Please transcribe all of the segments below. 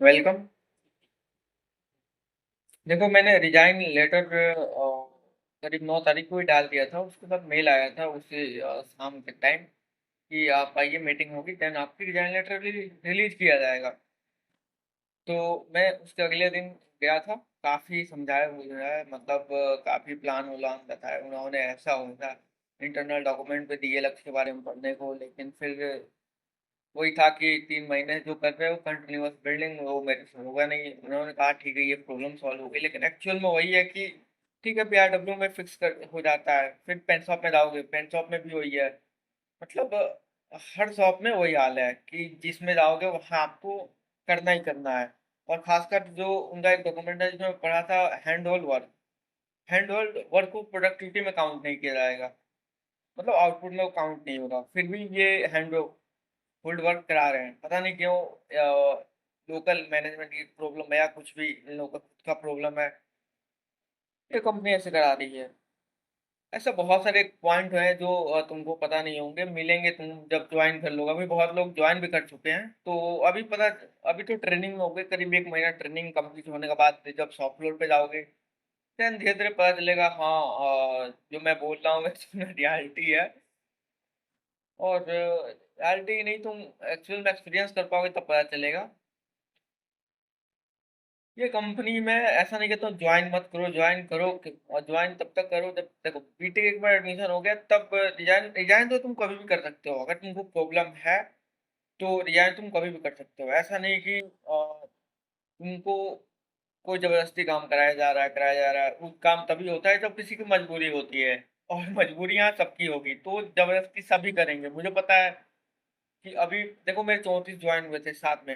Welcome. देखो, मैंने resign letter करीब 9 तारीख को ही डाल दिया था। उसके बाद मेल आया था उसी शाम के टाइम कि आप आइए, मीटिंग होगी, देन आपकी रिजाइन लेटर रिलीज किया जाएगा। तो मैं उसके अगले दिन गया था। काफ़ी समझाया बुझाया, मतलब काफ़ी प्लान व्लान बताया उन्होंने, ऐसा होता इंटरनल डॉक्यूमेंट पे दिए लक्ष्य के बारे में पढ़ने को। लेकिन फिर वही था कि 3 महीने जो कर रहे हो कंटिन्यूअस बिल्डिंग, वो मेरे से होगा नहीं। उन्होंने कहा ठीक है, ये प्रॉब्लम सॉल्व हो गई, लेकिन एक्चुअल में वही है कि ठीक है, पीआरडब्ल्यू में फिक्स कर हो जाता है। फिर पेन शॉप में जाओगे, पेन शॉप में भी वही है। मतलब हर शॉप में वही हाल है कि जिसमें जाओगे वहाँ आपको करना ही करना है। और खासकर जो उनका एक डॉक्यूमेंट है जिसमें पढ़ा था, hand hold work. Hand hold work को प्रोडक्टिविटी में काउंट नहीं किया जाएगा, मतलब आउटपुट में वो काउंट नहीं होगा। फिर भी ये हैंड होल्ड वर्क करा रहे हैं, पता नहीं क्यों। लोकल मैनेजमेंट की प्रॉब्लम है या कुछ भी इन लोगों का खुद का प्रॉब्लम है, ये कंपनी ऐसे करा रही है। ऐसा बहुत सारे पॉइंट हैं जो तुमको पता नहीं होंगे, मिलेंगे तुम जब ज्वाइन कर लोगे। अभी बहुत लोग ज्वाइन भी कर चुके हैं, तो अभी पता, अभी तो ट्रेनिंग में हो गए, करीब 1 महीना ट्रेनिंग कंप्लीट होने के बाद जब शॉप फ्लोर पे जाओगे, देन धीरे धीरे पता चलेगा। हाँ, जो मैं बोल रहा हूँ वैसे रियलिटी है। और रियलिटी नहीं, तुम एक्चुअल में एक्सपीरियंस कर पाओगे तब पता चलेगा। ये कंपनी में ऐसा नहीं कहता हूँ ज्वाइन मत करो, ज्वाइन करो। और ज्वाइन तब तक करो जब, देखो, बीटेक एक बार एडमिशन हो गया तब रिजाइन रिजाइन तो तुम कभी भी कर सकते हो। अगर तुमको प्रॉब्लम है तो रिजाइन तुम कभी भी कर सकते हो। ऐसा नहीं कि तुमको कोई जबरदस्ती काम कराया जा रहा है। वो काम तभी होता है जब किसी की मजबूरी होती है, और मजबूरियां सबकी होगी तो जबरदस्ती सभी करेंगे। मुझे पता है कि अभी देखो, मेरे 34 ज्वाइन हुए थे साथ में।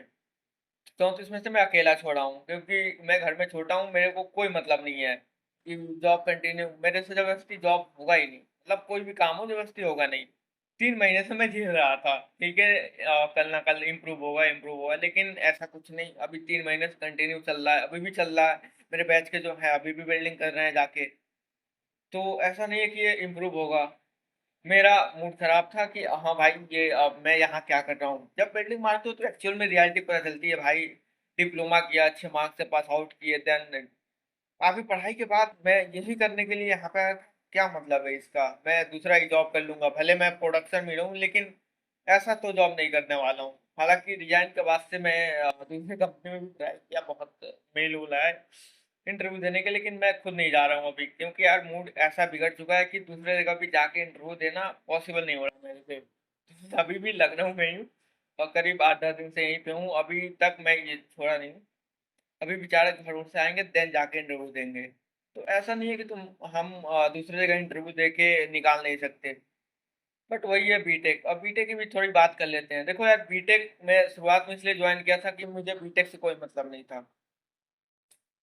34 में से मैं अकेला छोड़ा हूँ, क्योंकि मैं घर में छोटा हूँ, मेरे को कोई मतलब नहीं है कि जॉब कंटिन्यू, मेरे से जबरदस्ती जॉब होगा ही नहीं। मतलब कोई भी काम हो जबरदस्ती होगा नहीं। 3 महीने से मैं झेल रहा था, ठीक है, कल ना कल इम्प्रूव होगा, लेकिन ऐसा कुछ नहीं। अभी 3 महीने से कंटिन्यू चल रहा है, अभी भी चल रहा है। मेरे बैच के जो है अभी भी बिल्डिंग कर रहे हैं जाके। तो ऐसा नहीं है कि ये इम्प्रूव होगा। मेरा मूड खराब था कि हाँ भाई, ये अब मैं यहाँ क्या कर रहा हूँ। जब बिल्डिंग मारते हो तो एक्चुअल में रियलिटी पता चलती है भाई। डिप्लोमा किया, अच्छे मार्क्स से पास आउट किए, देन काफी पढ़ाई के बाद मैं यही करने के लिए यहाँ पे आया था। क्या मतलब है इसका, मैं दूसरा ही जॉब कर लूंगा, भले मैं प्रोडक्शन में रहूँ, लेकिन ऐसा तो जॉब नहीं करने वाला हूँ। हालांकि रिजाइन के बाद से मैं दूसरी कंपनी में भी ट्राई किया, बहुत मेल वूल आए इंटरव्यू देने के, लेकिन मैं खुद नहीं जा रहा हूँ अभी, क्योंकि यार मूड ऐसा बिगड़ चुका है कि दूसरे जगह भी जाके इंटरव्यू देना पॉसिबल नहीं हो रहा मेरे से। अभी भी लखनऊ में ही हूँ और करीब 8-10 दिन से यहीं पे हूँ। अभी तक मैं ये छोड़ा नहीं हूँ। अभी बेचारे घर से आएंगे देन जाके इंटरव्यू देंगे। तो ऐसा नहीं है कि हम दूसरी जगह इंटरव्यू दे के निकाल नहीं सकते। बट वही है बीटेक। अब बीटेक की भी थोड़ी बात कर लेते हैं। देखो यार, बीटेक मैं शुरुआत में इसलिए ज्वाइन किया था कि मुझे बीटेक से कोई मतलब नहीं था।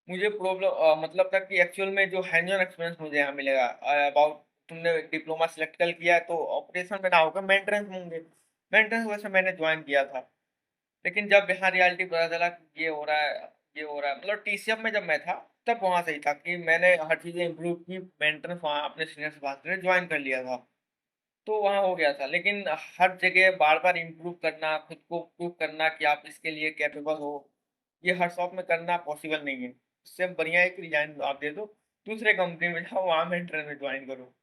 मुझे प्रॉब्लम मतलब था कि एक्चुअल में जो हैंड ऑन एक्सपीरियंस मुझे यहाँ मिलेगा। अबाउट, तुमने डिप्लोमा सेलेक्ट कर किया है तो ऑपरेशन में ना होगा, मेंटेनेंस होंगे। मेंटेनेंस वजह से मैंने ज्वाइन किया था। लेकिन जब यहाँ रियलिटी पता चला कि ये हो रहा है, ये हो रहा है, मतलब टीसीएफ में जब मैं था तब वहाँ सही था कि मैंने हर चीज़ें इंप्रूव की, मेंटेनेंस वहाँ अपने सीनियर से बात करके ज्वाइन कर लिया था। तो वहाँ हो गया था। लेकिन हर जगह बार बार इम्प्रूव करना, खुद को प्रूव करना कि आप इसके लिए कैपेबल हो, ये हर शॉप में करना पॉसिबल नहीं है। इससे बढ़िया है कि रिजाइन आप दे दो, दूसरे कंपनी में जाओ, वहाँ मेंटेनेंस में ज्वाइन करो।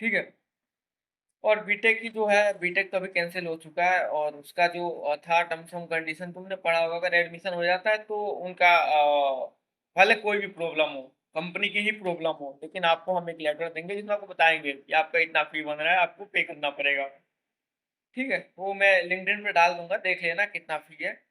ठीक है। और बीटेक की जो है, बीटेक तो अभी कैंसिल हो चुका है। और उसका जो था टर्म्स एंड कंडीशन तुमने पढ़ा होगा, अगर एडमिशन हो जाता है तो उनका भले कोई भी प्रॉब्लम हो, कंपनी की ही प्रॉब्लम हो, लेकिन आपको हम एक लेटर देंगे जिसमें आपको बताएंगे कि आपका इतना फी बन रहा है, आपको पे करना पड़ेगा। ठीक है, वो मैं लिंक्डइन पे डाल दूंगा, देख लेना कितना फी है।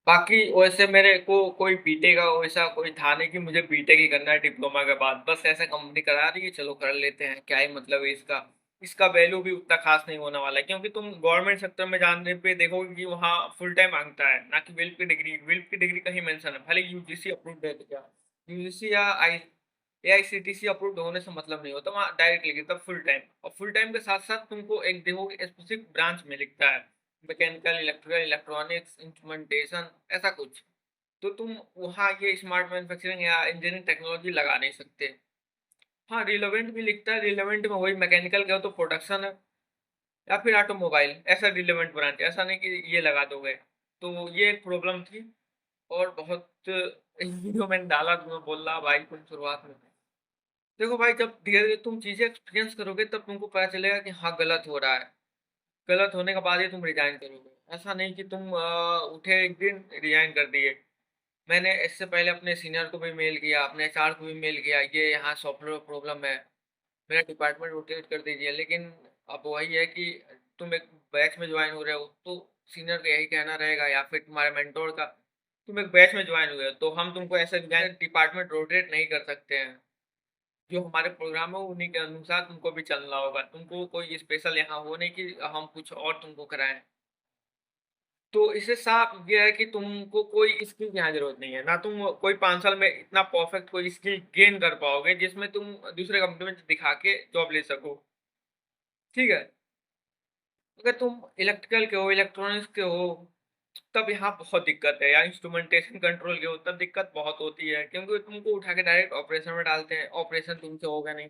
बाकी वैसे मेरे को कोई बीटेक का वैसा कोई था नहीं कि मुझे बीटेक ही करना है डिप्लोमा के बाद। बस ऐसा कंपनी करा रही है, चलो कर लेते हैं, क्या ही मतलब है इसका। इसका वैल्यू भी उतना खास नहीं होने वाला है, क्योंकि तुम गवर्नमेंट सेक्टर में जाने पे देखोगे कि वहाँ फुल टाइम मांगता है, ना कि विल्प की डिग्री कहीं मेंशन है, भले यूजीसी अप्रूव्ड है तो क्या, यूजीसी या आई एआईसीटीसी अप्रूव्ड होने से मतलब नहीं होता, वहाँ डायरेक्ट लिखे तब फुल टाइम। और फुल टाइम के साथ साथ तुमको एक देखोगे स्पेसिफिक ब्रांच में लिखता है, मैकेनिकल, इलेक्ट्रिकल, इलेक्ट्रॉनिक्स, इंस्ट्रूमेंटेशन, ऐसा कुछ। तो तुम वहाँ ये स्मार्ट मैन्युफैक्चरिंग या इंजीनियरिंग टेक्नोलॉजी लगा नहीं सकते। हाँ, रिलेवेंट भी लिखता है, रिलेवेंट में वही मैकेनिकल गया तो प्रोडक्शन है, या फिर ऑटोमोबाइल ऐसा रिलेवेंट ब्रांच, ऐसा नहीं कि ये लगा दोगे। तो ये एक प्रॉब्लम थी और बहुत वीडियो मैंने डाला तो मैं बोल रहा भाई तुम शुरुआत में देखो भाई जब धीरे-धीरे तुम चीज़ें एक्सपीरियंस करोगे तब तुमको पता चलेगा कि हाँ, गलत हो रहा है। गलत होने के बाद ही तुम रिज़ाइन करोगे। ऐसा नहीं कि तुम उठे एक दिन रिज़ाइन कर दिए। मैंने इससे पहले अपने सीनियर को भी मेल किया, अपने एचआर को भी मेल किया, ये यहाँ सॉफ्टवेयर प्रॉब्लम है, मेरा डिपार्टमेंट रोटेट कर दीजिए। लेकिन अब वही है कि तुम एक बैच में जॉइन हो रहे हो, तो सीनियर का यही कहना रहेगा या फिर तुम्हारे मेंटर का, तुम एक बैच में जॉइन हुए हो, तो हम तुमको ऐसे डिपार्टमेंट रोटेट नहीं कर सकते हैं। जो हमारे प्रोग्राम है उन्हीं के अनुसार तुमको भी चलना होगा। तुमको कोई स्पेशल यहाँ हो नहीं कि हम कुछ और तुमको कराएँ। तो इससे साफ ये है कि तुमको कोई स्किल की यहाँ ज़रूरत नहीं है। ना तुम कोई 5 साल में इतना परफेक्ट कोई स्किल गेन कर पाओगे जिसमें तुम दूसरे कंपनी में दिखा के जॉब ले सको। ठीक है? अगर तुम इलेक्ट्रिकल के हो, इलेक्ट्रॉनिक्स के हो, तब यहाँ बहुत दिक्कत है या इंस्ट्रूमेंटेशन कंट्रोल के हो तब दिक्कत बहुत होती है क्योंकि तुमको उठा के डायरेक्ट ऑपरेशन में डालते हैं। ऑपरेशन तुमसे होगा नहीं।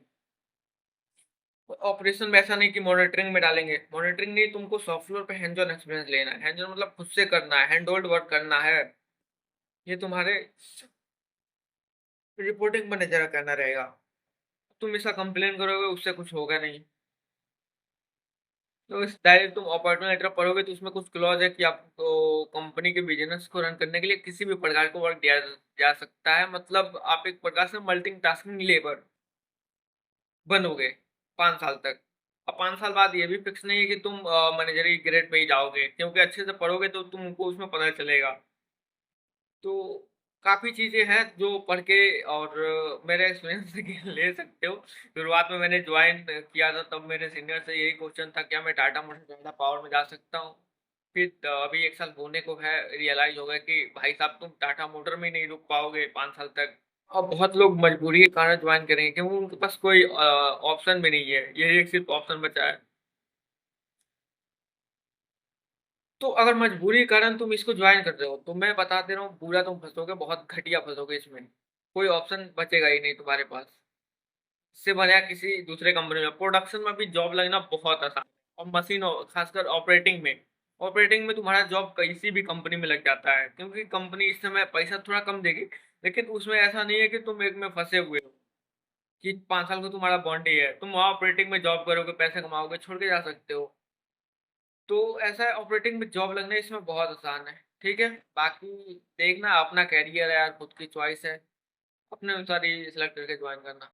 ऑपरेशन में ऐसा नहीं कि मॉनिटरिंग में डालेंगे। मॉनिटरिंग नहीं तुमको सॉफ्टवेयर पे हैंड्स ऑन एक्सपीरियंस लेना है। हैंड्स ऑन मतलब खुद से करना है, हैंड होल्ड वर्क करना है। ये तुम्हारे रिपोर्टिंग मैनेजर का कहना रहेगा। तुम इसका कंप्लेन करोगे उससे कुछ होगा नहीं। तो इस डायरेक्ट तुम अपॉइंटमेंट लेटर पढ़ोगे तो उसमें कुछ क्लॉज है कि आपको कंपनी के बिजनेस को रन करने के लिए किसी भी प्रकार का वर्क दिया जा सकता है। मतलब आप एक प्रकार से मल्टीटास्किंग लेबर बनोगे 5 साल तक। अब 5 साल बाद ये भी फिक्स नहीं है कि तुम मैनेजरी ग्रेड पे ही जाओगे क्योंकि अच्छे से पढ़ोगे तो तुमको उसमें पता चलेगा। तो काफ़ी चीज़ें हैं जो पढ़ के और मेरे एक्सपीरियंस से ले सकते हो। शुरुआत में मैंने जॉइन किया था तब मेरे सीनियर से यही क्वेश्चन था क्या मैं टाटा मोटर्स ज़्यादा पावर में जा सकता हूँ? फिर अभी 1 साल होने को है रियलाइज़ हो गया कि भाई साहब तुम टाटा मोटर में ही नहीं रुक पाओगे 5 साल तक। अब बहुत लोग मजबूरी के कारण जॉइन करेंगे क्योंकि उनके पास कोई ऑप्शन भी नहीं है। यही एक सिर्फ़ ऑप्शन बचा है। तो अगर मजबूरी के कारण तुम इसको जॉइन कर रहे हो, तो मैं बता दे रहा हूँ बुरा तुम फँसोगे, बहुत घटिया फँसोगे इसमें। कोई ऑप्शन बचेगा ही नहीं तुम्हारे पास। इससे बढ़िया किसी दूसरे कंपनी में प्रोडक्शन में भी जॉब लगना बहुत आसान है और मशीन खासकर ऑपरेटिंग में। ऑपरेटिंग में तुम्हारा जॉब किसी भी कंपनी में लग जाता है क्योंकि कंपनी इस समय पैसा थोड़ा कम देगी, लेकिन उसमें ऐसा नहीं है कि तुम एक में फँसे हुए हो, कि 5 साल का तुम्हारा बॉन्ड ही है। तुम वहाँ ऑपरेटिंग में जॉब करोगे, पैसे कमाओगे, छोड़ के जा सकते हो। तो ऐसा है ऑपरेटिंग में जॉब लगना इसमें बहुत आसान है, ठीक है? बाकी देखना अपना करियर है यार, खुद की चॉइस है, अपने अनुसार ही सिलेक्ट करके जॉइन करना।